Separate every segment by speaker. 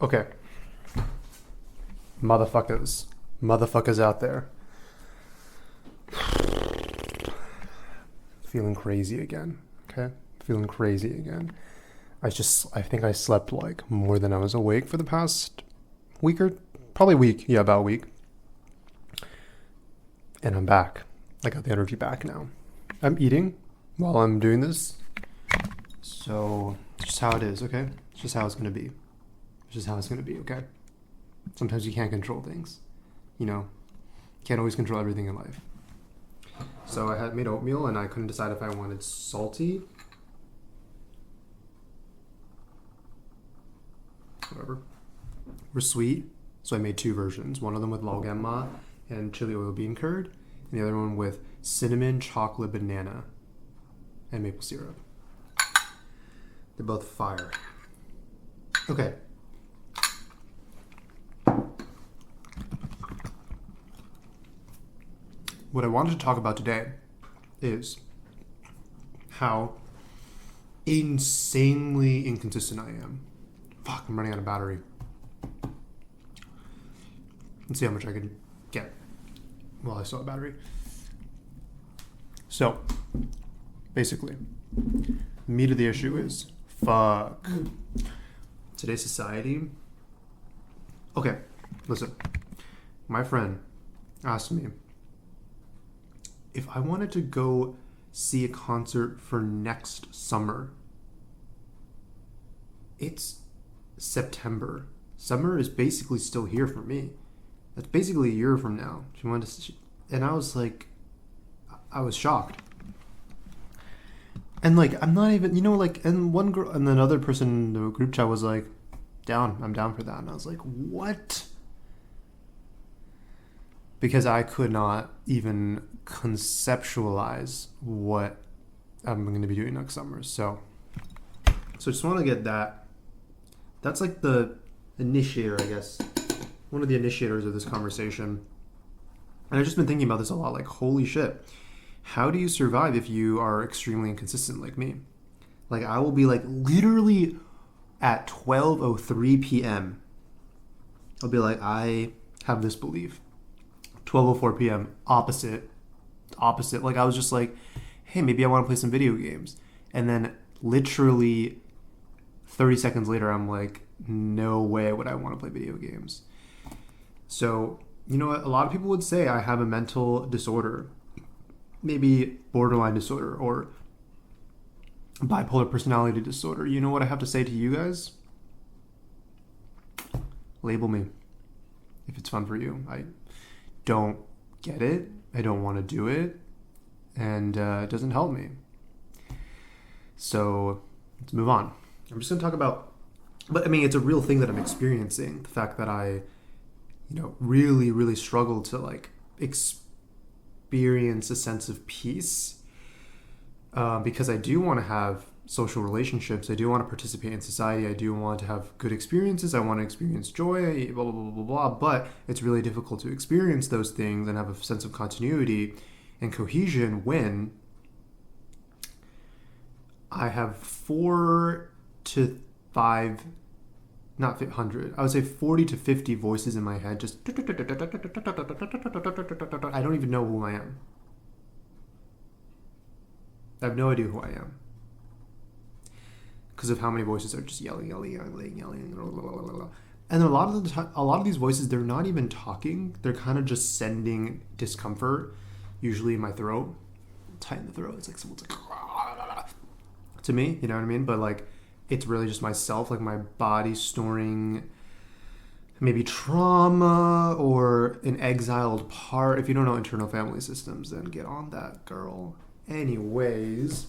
Speaker 1: Okay. Motherfuckers. Motherfuckers out there. Feeling crazy again. Okay? Feeling crazy again. I think I slept like more than I was awake for the past week or probably week. Yeah, about a week. And I'm back. I got the energy back now. I'm eating while I'm doing this. So, it's just how it is, okay? It's just how it's gonna be. It's just how it's gonna be, okay? Sometimes you can't control things. You know, can't always control everything in life. So I had made oatmeal and I couldn't decide if I wanted salty. Whatever. Or sweet. So I made two versions. One of them with laugemma and chili oil bean curd. And the other one with cinnamon, chocolate, banana, and maple syrup. They're both fire. Okay. What I wanted to talk about today is how insanely inconsistent I am. Fuck, I'm running out of battery. Let's see how much I can get while I still have battery. So, basically, the meat of the issue is fuck. Today's society. Okay, listen. My friend asked me if I wanted to go see a concert for next summer. It's September. Summer is basically still here for me. That's basically a year from now. She wanted to, and I was like, I was shocked. And like, I'm not even, like, and one girl, and another person in the group chat was like, I'm down for that. And I was like, what? Because I could not even conceptualize what I'm going to be doing next summer. So just want to get that. That's like the initiator, I guess. One of the initiators of this conversation. And I've just been thinking about this a lot. Like, holy shit. How do you survive if you are extremely inconsistent like me? Like, I will be like literally at 12:03 p.m. I'll be like, I have this belief. 12:04 p.m. Opposite. Like, I was just like, hey, maybe I want to play some video games. And then literally 30 seconds later, I'm like, no way would I want to play video games. So, you know what? A lot of people would say I have a mental disorder. Maybe borderline disorder or bipolar personality disorder. You know what I have to say to you guys? Label me if it's fun for you. I don't get it. I don't want to do it. And it doesn't help me. So let's move on. I'm just going to talk about, but I mean, it's a real thing that I'm experiencing. The fact that I, really, really struggle to like experience a sense of peace because I do want to have social relationships. I do want to participate in society. I do want to have good experiences. I want to experience joy, blah, blah, blah, blah, blah. But it's really difficult to experience those things and have a sense of continuity and cohesion when I have 4 to 5, not 100, I would say 40 to 50 voices in my head just I don't even know who I am. I have no idea who I am. Because of how many voices are just yelling. And a lot of these voices, they're not even talking. They're kind of just sending discomfort, usually in my throat. Tight in the throat. It's like someone's like to me, you know what I mean? But like, it's really just myself, like my body storing maybe trauma or an exiled part. If you don't know internal family systems, then get on that, girl. Anyways,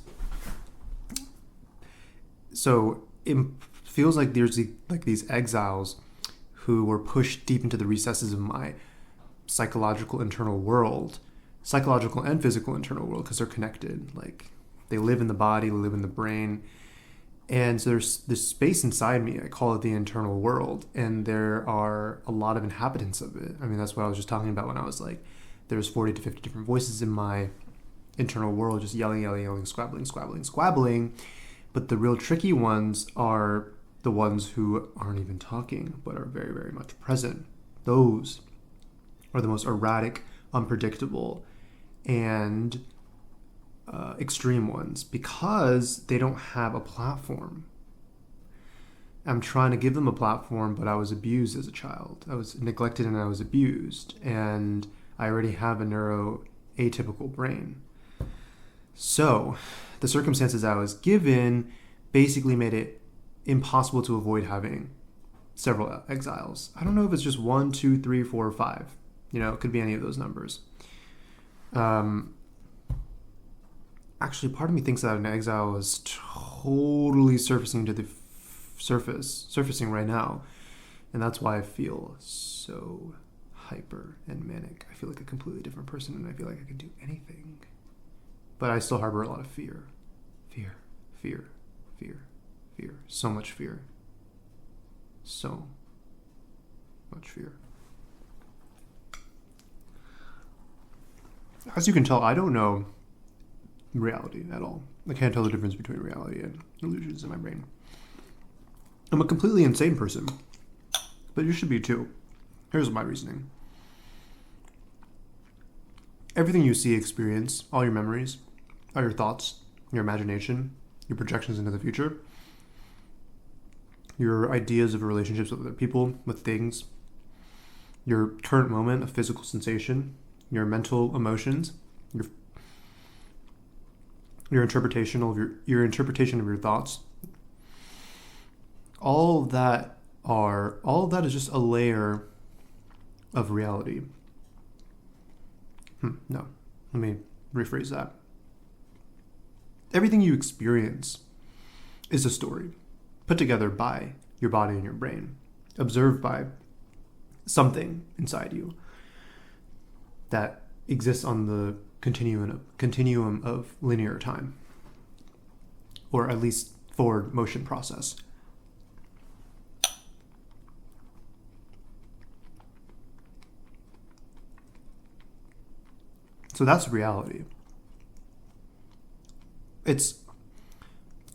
Speaker 1: so it feels like there's these exiles who were pushed deep into the recesses of my psychological internal world, psychological and physical internal world, because they're connected. Like, they live in the body, they live in the brain. And so there's this space inside me, I call it the internal world, and there are a lot of inhabitants of it. I mean, that's what I was just talking about when I was like, there's 40 to 50 different voices in my internal world, just yelling, squabbling. But the real tricky ones are the ones who aren't even talking but are very, very much present. Those are the most erratic, unpredictable, and extreme ones because they don't have a platform. I'm trying to give them a platform, but I was abused as a child. I was neglected and I was abused, and I already have a neuroatypical brain. So the circumstances I was given basically made it impossible to avoid having several exiles. I don't know if it's just 1, 2, 3, 4, or 5. It could be any of those numbers. Actually, part of me thinks that an exile is totally surfacing right now. And that's why I feel so hyper and manic. I feel like a completely different person, and I feel like I can do anything. But I still harbor a lot of fear. Fear, fear, fear, fear. So much fear. So much fear. As you can tell, I don't know reality at all. I can't tell the difference between reality and illusions in my brain. I'm a completely insane person, but you should be too. Here's my reasoning. Everything you see, experience, all your memories, all your thoughts, your imagination, your projections into the future, your ideas of relationships with other people, with things, your current moment of physical sensation, your mental emotions, your interpretation of your thoughts. All of that is just a layer of reality. No, let me rephrase that. Everything you experience is a story put together by your body and your brain, observed by something inside you that exists on the continuum of linear time, or at least forward motion process. So that's reality. It's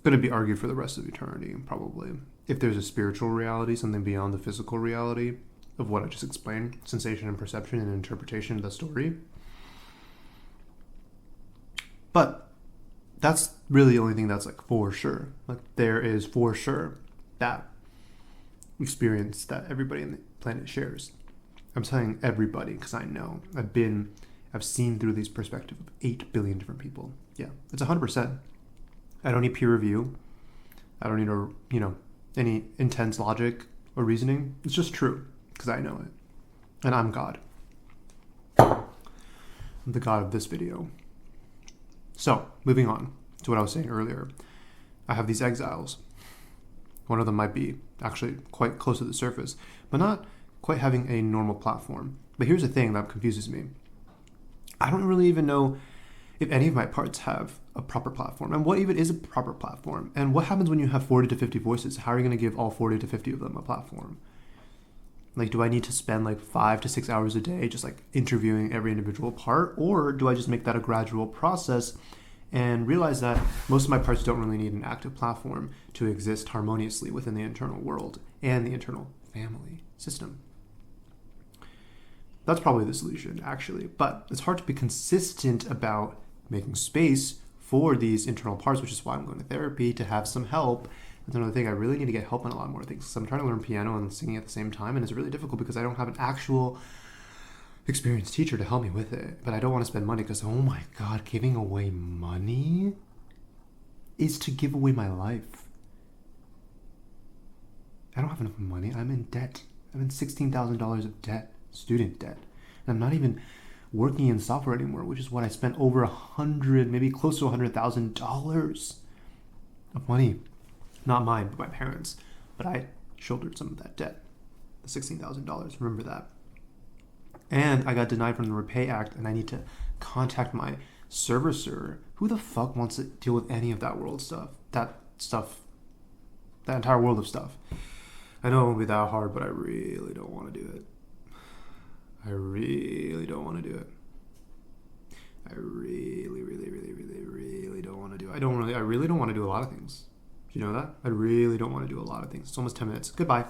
Speaker 1: going to be argued for the rest of eternity, probably. If there's a spiritual reality, something beyond the physical reality of what I just explained, sensation and perception and interpretation of the story. But that's really the only thing that's like for sure. Like there is for sure that experience that everybody on the planet shares. I'm saying everybody because I know. I've seen through these perspectives of 8 billion different people. Yeah, it's 100%. I don't need peer review. I don't need any intense logic or reasoning. It's just true because I know it. And I'm God. I'm the God of this video. So, moving on to what I was saying earlier. I have these exiles. One of them might be actually quite close to the surface, but not quite having a normal platform. But here's the thing that confuses me. I don't really even know if any of my parts have a proper platform, and what even is a proper platform, and what happens when you have 40 to 50 voices. How are you going to give all 40 to 50 of them a platform? Like, do I need to spend like 5 to 6 hours a day just like interviewing every individual part, or do I just make that a gradual process and realize that most of my parts don't really need an active platform to exist harmoniously within the internal world and the internal family system? That's probably the solution, actually. But it's hard to be consistent about making space for these internal parts, which is why I'm going to therapy, to have some help. That's another thing. I really need to get help on a lot more things. So I'm trying to learn piano and singing at the same time, and it's really difficult because I don't have an actual experienced teacher to help me with it. But I don't want to spend money because, oh my God, giving away money is to give away my life. I don't have enough money. I'm in debt. I'm in $16,000 of debt. Student debt. And I'm not even working in software anymore, which is what I spent over maybe close to $100,000 of money. Not mine, but my parents. But I shouldered some of that debt. The $16,000, remember that. And I got denied from the Repay Act, and I need to contact my servicer. Who the fuck wants to deal with any of that that entire world of stuff? I know it won't be that hard, but I really don't want to do it. I really don't want to do it. I really don't want to do it. I really don't want to do a lot of things. Do you know that? I really don't want to do a lot of things. It's almost 10 minutes. Goodbye.